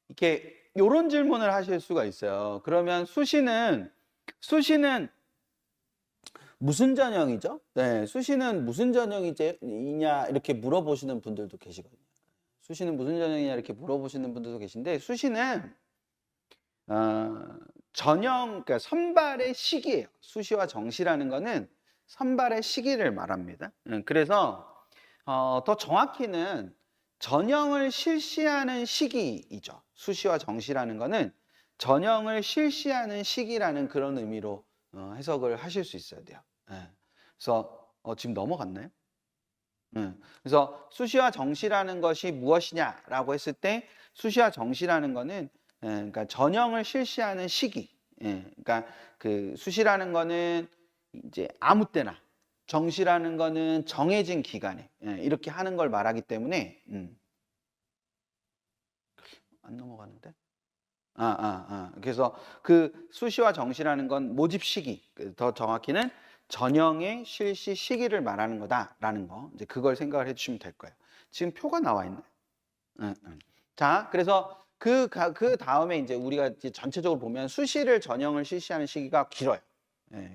이렇게 요런 질문을 하실 수가 있어요. 그러면 수시는 무슨 전형이죠? 네, 수시는 무슨 전형이냐 이렇게 물어보시는 분들도 계시거든요. 수시는 무슨 전형이냐 이렇게 물어보시는 분들도 계신데 수시는 전형, 그러니까 선발의 시기예요. 수시와 정시라는 거는 선발의 시기를 말합니다. 그래서 더 정확히는 전형을 실시하는 시기이죠. 수시와 정시라는 거는 전형을 실시하는 시기라는 그런 의미로 해석을 하실 수 있어야 돼요. 예. 그래서 지금 넘어갔나요? 그래서 수시와 정시라는 것이 무엇이냐라고 했을 때 수시와 정시라는 거는 그러니까 전형을 실시하는 시기. 그러니까 그 수시라는 거는 이제 아무 때나 정시라는 거는 정해진 기간에 이렇게 하는 걸 말하기 때문에 안 넘어가는데. 그래서 그 수시와 정시라는 건 모집 시기, 더 정확히는 전형의 실시 시기를 말하는 거다라는 거. 이제 그걸 생각을 해주시면 될 거예요. 지금 표가 나와 있나요? 자, 그래서 그 다음에 이제 우리가 이제 전체적으로 보면 수시를 전형을 실시하는 시기가 길어요.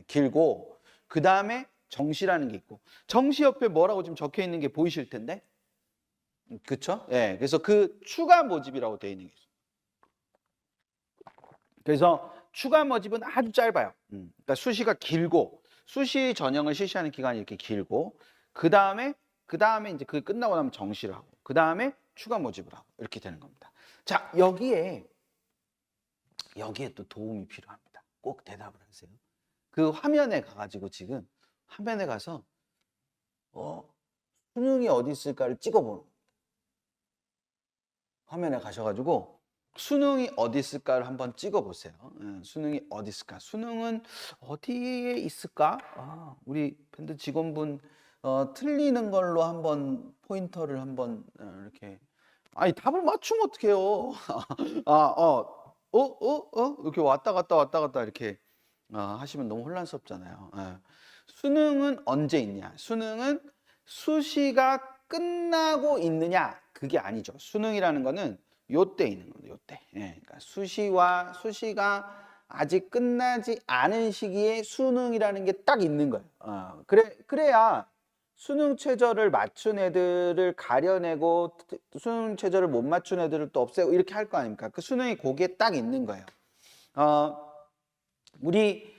길고 그 다음에 정시라는 게 있고 정시 옆에 뭐라고 지금 적혀 있는 게 보이실 텐데, 그쵸? 그래서 그 추가 모집이라고 되어 있는 게 있어요. 그래서 추가 모집은 아주 짧아요. 그러니까 수시가 길고 수시 전형을 실시하는 기간이 이렇게 길고 그 다음에 이제 그게 끝나고 나면 정시를 하고 그 다음에 추가 모집을 하고 이렇게 되는 겁니다. 자, 여기에 또 도움이 필요합니다. 꼭 대답을 하세요. 그 화면에 가가지고 지금 화면에 가서 수능이 어디 있을까를 찍어보는 거예요. 화면에 가셔가지고 수능이 어디 있을까를 한번 찍어보세요. 수능이 어디 있을까? 수능은 어디에 있을까? 우리 밴드 직원분 틀리는 걸로 한번 포인터를 한번 이렇게. 아니, 답을 맞추면 어떡해요? 이렇게 왔다 갔다 이렇게 하시면 너무 혼란스럽잖아요. 수능은 언제 있냐? 수능은 수시가 끝나고 있느냐? 그게 아니죠. 수능이라는 거는 요때 있는 거예요. 요때. 그러니까 수시가 아직 끝나지 않은 시기에 수능이라는 게 딱 있는 거예요. 그래야 수능 최저를 맞춘 애들을 가려내고 수능 최저를 못 맞춘 애들을 또 없애고 이렇게 할 거 아닙니까? 그 수능이 거기에 딱 있는 거예요. 우리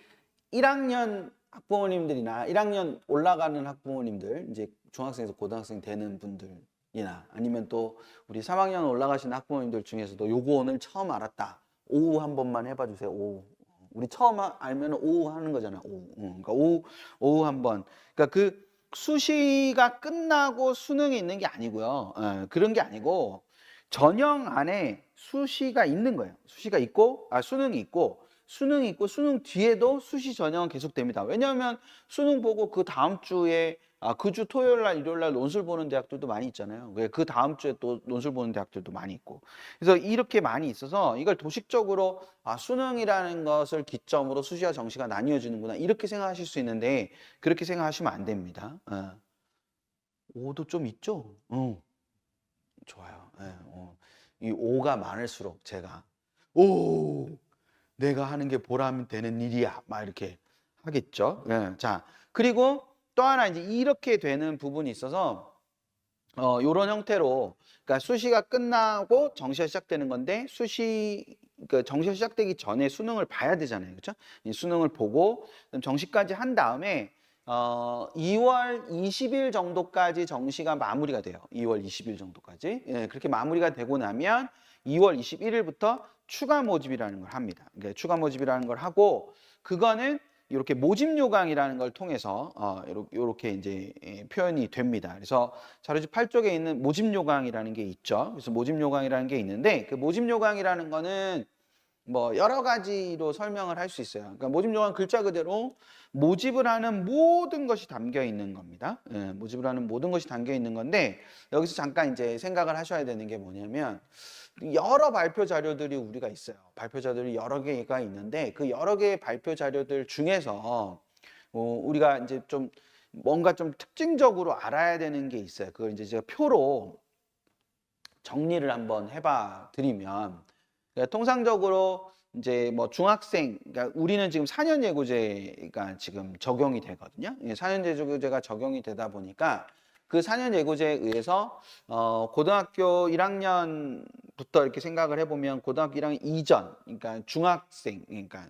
1학년 학부모님들이나 1학년 올라가는 학부모님들, 이제 중학생에서 고등학생 되는 분들이나 아니면 또 우리 3학년 올라가시는 학부모님들 중에서도 요거 오늘 처음 알았다. 오후 한 번만 해봐 주세요. 오후. 우리 처음 알면 오후 하는 거잖아. 오후. 그러니까 오후 한 번. 그러니까 그 수시가 끝나고 수능이 있는 게 아니고요. 그런 게 아니고 전형 안에 수시가 있는 거예요. 수시가 있고 수능이 있고 수능 뒤에도 수시 전형은 계속됩니다. 왜냐하면 수능 보고 그 다음 주에 그 주 토요일 날 일요일 날 논술 보는 대학들도 많이 있잖아요. 그 다음 주에 또 논술 보는 대학들도 많이 있고. 그래서 이렇게 많이 있어서 이걸 도식적으로 수능이라는 것을 기점으로 수시와 정시가 나뉘어지는구나 이렇게 생각하실 수 있는데 그렇게 생각하시면 안 됩니다. 오도 좀 있죠? 좋아요. 이 오가 많을수록 제가 내가 하는 게 보람 되는 일이야 막 이렇게 하겠죠. 자, 그리고 또 하나 이제 이렇게 되는 부분이 있어서 요런 형태로, 그러니까 수시가 끝나고 정시가 시작되는 건데 그 정시가 시작되기 전에 수능을 봐야 되잖아요. 그렇죠? 이 수능을 보고 정시까지 한 다음에 2월 20일 정도까지 정시가 마무리가 돼요. 2월 20일 정도까지. 그렇게 마무리가 되고 나면 2월 21일부터 추가 모집이라는 걸 합니다. 그러니까 추가 모집이라는 걸 하고 그거는 이렇게 모집 요강이라는 걸 통해서 이렇게 이제 표현이 됩니다. 그래서 자료집 8쪽에 있는 모집 요강이라는 게 있죠. 그래서 모집 요강이라는 게 있는데 그 모집 요강이라는 거는 뭐 여러 가지로 설명을 할 수 있어요. 그러니까 모집 요강 글자 그대로 모집을 하는 모든 것이 담겨 있는 겁니다. 모집을 하는 모든 것이 담겨 있는 건데 여기서 잠깐 이제 생각을 하셔야 되는 게 뭐냐면 여러 발표 자료들이 우리가 있어요. 발표 자료들이 여러 개가 있는데 그 여러 개의 발표 자료들 중에서 우리가 이제 좀 뭔가 좀 특징적으로 알아야 되는 게 있어요. 그걸 이제 제가 표로 정리를 한번 해봐 드리면, 그러니까 통상적으로 이제 뭐 중학생, 그러니까 우리는 지금 4년 예고제가 지금 적용이 되거든요. 4년 예고제가 적용이 되다 보니까 그 4년 예고제에 의해서 고등학교 1학년부터 이렇게 생각을 해보면 고등학교 1학년 이전, 그러니까 중학생, 그러니까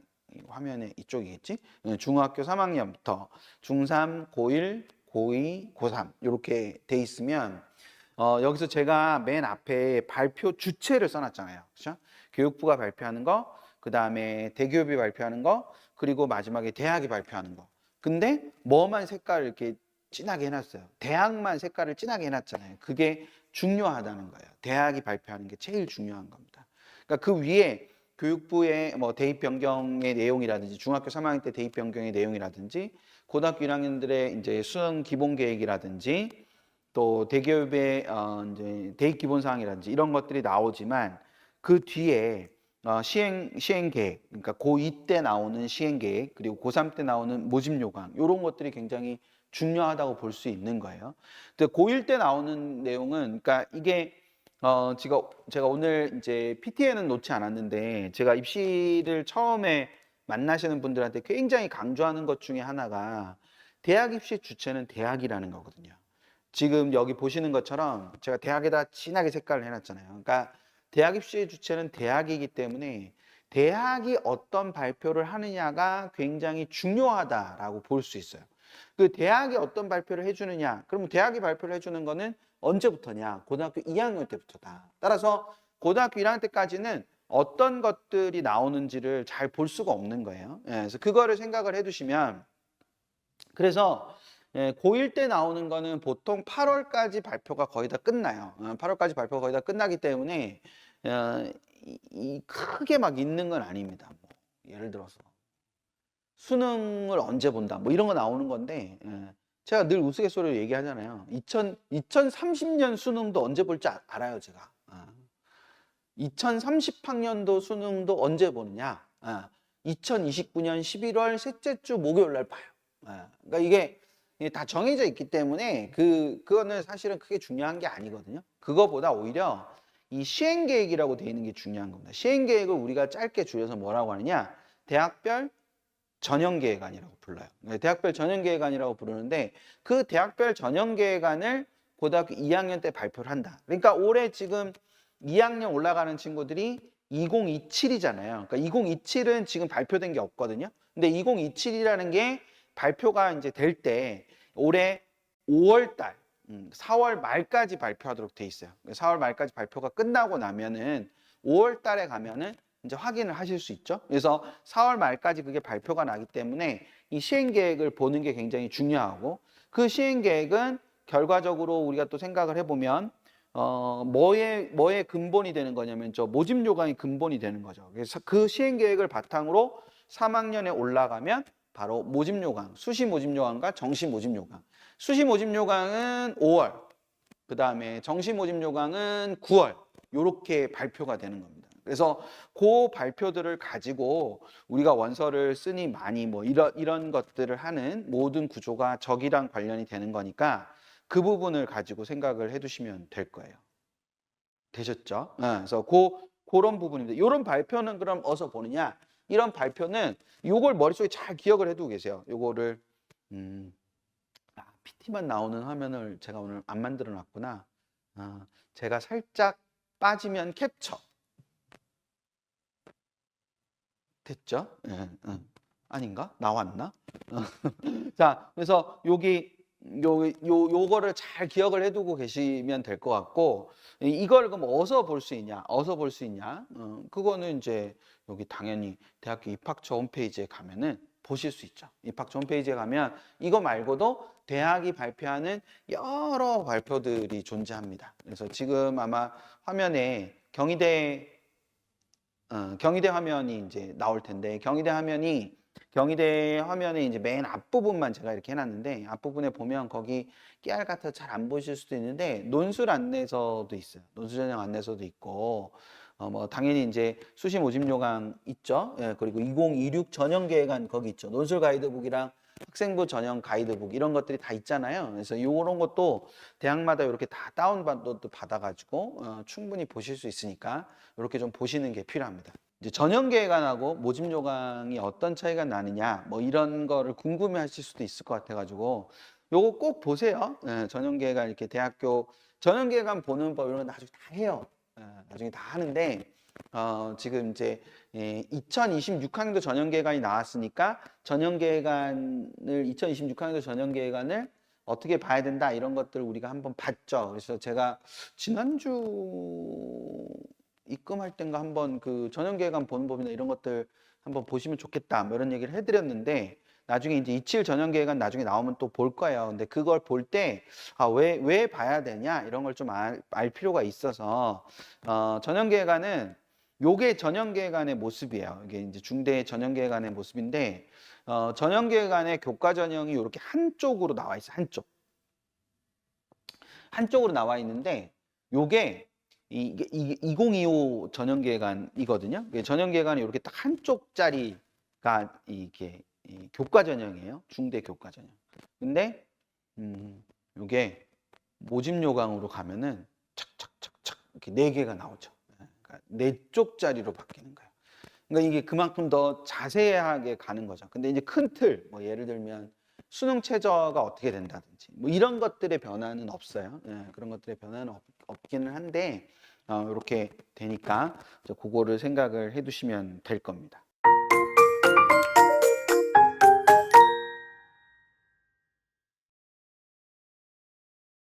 화면에 이쪽이겠지? 중학교 3학년부터 중3, 고1, 고2, 고3 이렇게 돼 있으면 여기서 제가 맨 앞에 발표 주체를 써놨잖아요. 그렇죠? 교육부가 발표하는 거, 그 다음에 대기업이 발표하는 거, 그리고 마지막에 대학이 발표하는 거. 근데 뭐만 색깔을 이렇게 진하게 해놨어요. 대학만 색깔을 진하게 해놨잖아요. 그게 중요하다는 거예요. 대학이 발표하는 게 제일 중요한 겁니다. 그러니까 그 위에 교육부의 뭐 대입 변경의 내용이라든지 중학교 3학년 때 대입 변경의 내용이라든지 고등학교 1학년들의 이제 수능 기본 계획이라든지 또 대기업의 이제 대입 기본 사항이라든지 이런 것들이 나오지만 그 뒤에 시행 계획, 그러니까 고2 때 나오는 시행 계획, 그리고 고3 때 나오는 모집 요강 이런 것들이 굉장히 중요하다고 볼 수 있는 거예요. 근데 고1 때 나오는 내용은, 그러니까 이게 제가 오늘 이제 PT에는 놓지 않았는데 제가 입시를 처음에 만나시는 분들한테 굉장히 강조하는 것 중에 하나가 대학 입시 주체는 대학이라는 거거든요. 지금 여기 보시는 것처럼 제가 대학에다 진하게 색깔을 해놨잖아요. 그러니까 대학 입시의 주체는 대학이기 때문에 대학이 어떤 발표를 하느냐가 굉장히 중요하다라고 볼 수 있어요. 그 대학이 어떤 발표를 해주느냐, 그러면 대학이 발표를 해주는 거는 언제부터냐? 고등학교 2학년 때부터다. 따라서 고등학교 1학년 때까지는 어떤 것들이 나오는지를 잘 볼 수가 없는 거예요. 그래서 그거를 생각을 해두시면, 그래서 고1 때 나오는 거는 보통 8월까지 발표가 거의 다 끝나요. 8월까지 발표가 거의 다 끝나기 때문에 크게 막 있는 건 아닙니다. 뭐 예를 들어서 수능을 언제 본다, 뭐 이런 거 나오는 건데, 제가 늘 우스갯소리로 얘기하잖아요. 2030년 수능도 언제 볼지 알아요, 제가. 2030학년도 수능도 언제 보느냐? 2029년 11월 셋째 주 목요일 날 봐요. 그러니까 이게 다 정해져 있기 때문에 그거는 사실은 크게 중요한 게 아니거든요. 그거보다 오히려 이 시행 계획이라고 돼 있는 게 중요한 겁니다. 시행 계획을 우리가 짧게 줄여서 뭐라고 하느냐? 대학별 전형계획안이라고 불러요. 대학별 전형계획안이라고 부르는데 그 대학별 전형계획안을 고등학교 2학년 때 발표를 한다. 그러니까 올해 지금 2학년 올라가는 친구들이 2027이잖아요. 그러니까 2027은 지금 발표된 게 없거든요. 근데 2027이라는 게 발표가 이제 될 때 올해 5월 달, 4월 말까지 발표하도록 돼 있어요. 4월 말까지 발표가 끝나고 나면은 5월 달에 가면은 이제 확인을 하실 수 있죠. 그래서 4월 말까지 그게 발표가 나기 때문에 이 시행 계획을 보는 게 굉장히 중요하고, 그 시행 계획은 결과적으로 우리가 또 생각을 해보면 뭐의 근본이 되는 거냐면 저 모집 요강이 근본이 되는 거죠. 그래서 그 시행 계획을 바탕으로 3학년에 올라가면 바로 모집 요강, 수시 모집 요강과 정시 모집 요강. 수시 모집 요강은 5월, 그 다음에 정시 모집 요강은 9월 이렇게 발표가 되는 겁니다. 그래서 그 발표들을 가지고 우리가 원서를 쓰니 많이 뭐 이런 것들을 하는 모든 구조가 저기랑 관련이 되는 거니까 그 부분을 가지고 생각을 해두시면 될 거예요. 되셨죠? 그래서 그런 부분입니다. 이런 발표는 그럼 어디서 보느냐? 이런 발표는 요걸 머릿속에 잘 기억을 해두고 계세요. 요거를 PT만 나오는 화면을 제가 오늘 안 만들어 놨구나. 제가 살짝 빠지면 캡처. 됐죠? 아닌가? 나왔나? 자, 그래서 요거를 잘 기억을 해두고 계시면 될 것 같고, 이걸 그럼 어디서 볼 수 있냐? 어디서 볼 수 있냐? 그거는 이제 여기 당연히 대학교 입학처 홈페이지에 가면은 보실 수 있죠. 입학처 홈페이지에 가면 이거 말고도 대학이 발표하는 여러 발표들이 존재합니다. 그래서 지금 아마 화면에 경희대 화면이 이제 나올 텐데, 경희대 화면에 이제 맨 앞부분만 제가 이렇게 해놨는데, 앞부분에 보면 거기 깨알 같아서 잘 안 보실 수도 있는데 논술 안내서도 있어요. 논술 전형 안내서도 있고, 뭐 당연히 이제 수시 모집 요강 있죠. 예, 그리고 2026 전형 계획안 거기 있죠. 논술 가이드북이랑 학생부 전형 가이드북 이런 것들이 다 있잖아요. 그래서 이런 것도 대학마다 이렇게 다 다운로드 받아가지고 충분히 보실 수 있으니까 이렇게 좀 보시는 게 필요합니다. 이제 전형계획안하고 모집 요강이 어떤 차이가 나느냐 뭐 이런 거를 궁금해하실 수도 있을 것 같아가지고 요거 꼭 보세요. 전형계획안 이렇게 대학교 전형계획안 보는 법 이런 거 나중에 다 해요. 나중에 다 하는데 지금 이제 2026학년도 전형계획안이 나왔으니까 전형계획안을 2026학년도 전형계획안을 어떻게 봐야 된다 이런 것들을 우리가 한번 봤죠. 그래서 제가 지난주 입금할 땐가 한번 그 전형계획안 보는 법이나 이런 것들 한번 보시면 좋겠다 뭐 이런 얘기를 해드렸는데 나중에 이제 27 전형계획안 나중에 나오면 또 볼 거예요. 근데 그걸 볼 때 왜 봐야 되냐 이런 걸 좀 알 필요가 있어서 전형계획안은 요게 전형계획안의 모습이에요. 이게 이제 중대 전형계획안의 모습인데 전형계획안의 교과 전형이 이렇게 한쪽으로 나와 있어요. 한쪽으로 나와 있는데 요게 이게 2025 전형계획안이거든요. 전형계획안이 이렇게 딱 한쪽짜리가 이게 교과 전형이에요. 중대 교과 전형. 근데 요게 모집 요강으로 가면은 착착착착 이렇게 4개가 나오죠. 그러니까 4쪽짜리로 바뀌는 거예요. 그러니까 이게 그만큼 더 자세하게 가는 거죠. 근데 이제 큰 틀, 뭐 예를 들면 수능 최저가 어떻게 된다든지 뭐 이런 것들의 변화는 없어요. 그런 것들의 변화는 없기는 한데 이렇게 되니까 그거를 생각을 해두시면 될 겁니다.